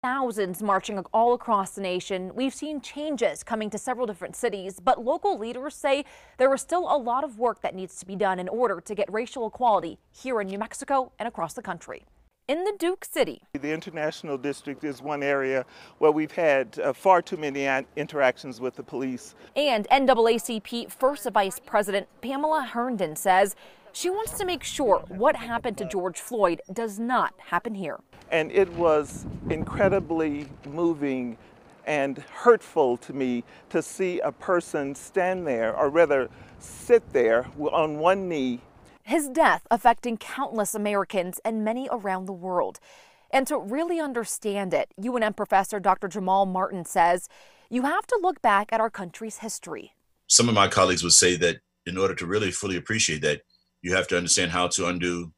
Thousands marching all across the nation. We've seen changes coming to several different cities, but local leaders say there is still a lot of work that needs to be done in order to get racial equality here in New Mexico and across the country. In the Duke City, the International District is one area where we've had far too many interactions with the police. And NAACP First Vice President Pamela Herndon says she wants to make sure what happened to George Floyd does not happen here. And it was incredibly moving and hurtful to me to see a person stand there, or rather sit there on one knee. His death affecting countless Americans and many around the world. And to really understand it, UNM professor Dr. Jamal Martin says you have to look back at our country's history. Some of my colleagues would say that in order to really fully appreciate that, you have to understand how to undo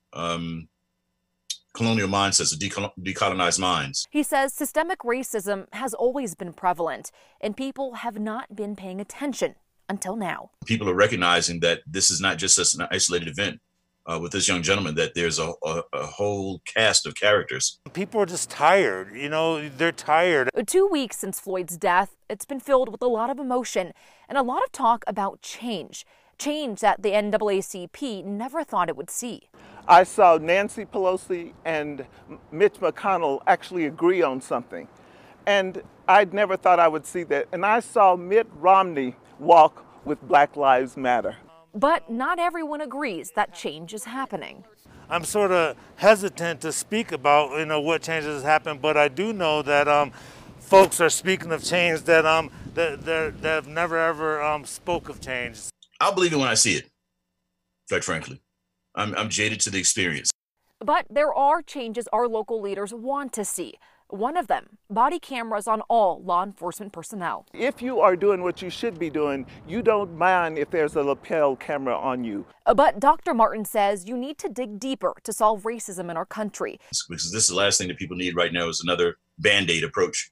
colonial mindsets, decolonized minds. He says systemic racism has always been prevalent, and people have not been paying attention until now. People are recognizing that this is not just an isolated event with this young gentleman, that there's a whole cast of characters. People are just tired, they're tired. 2 weeks since Floyd's death, it's been filled with a lot of emotion and a lot of talk about change. Change that the NAACP never thought it would see. I saw Nancy Pelosi and Mitch McConnell actually agree on something. And I'd never thought I would see that. And I saw Mitt Romney walk with Black Lives Matter. But not everyone agrees that change is happening. I'm sort of hesitant to speak about what changes has happened, but I do know that folks are speaking of change that have never ever spoke of change. I'll believe it when I see it, quite frankly. I'm jaded to the experience. But there are changes our local leaders want to see. One of them, body cameras on all law enforcement personnel. If you are doing what you should be doing, you don't mind if there's a lapel camera on you. But Dr. Martin says you need to dig deeper to solve racism in our country. Because this is the last thing that people need right now is another Band-Aid approach.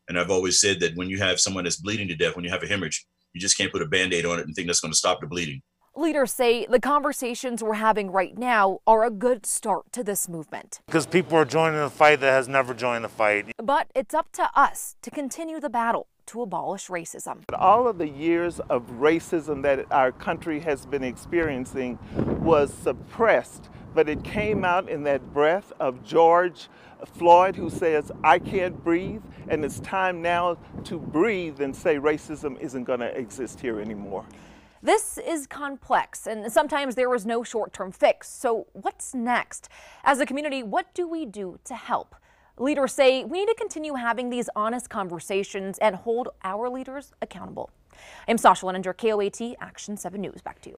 And I've always said that when you have someone that's bleeding to death, when you have a hemorrhage, you just can't put a Band-Aid on it and think that's going to stop the bleeding. Leaders say the conversations we're having right now are a good start to this movement. Because people are joining a fight that has never joined the fight. But it's up to us to continue the battle to abolish racism. All of the years of racism that our country has been experiencing was suppressed, but it came out in that breath of George Floyd, who says, "I can't breathe," and it's time now to breathe and say racism isn't going to exist here anymore. This is complex, and sometimes there is no short-term fix. So what's next? As a community, what do we do to help? Leaders say we need to continue having these honest conversations and hold our leaders accountable. I'm Sasha Leninger, KOAT Action 7 News. Back to you.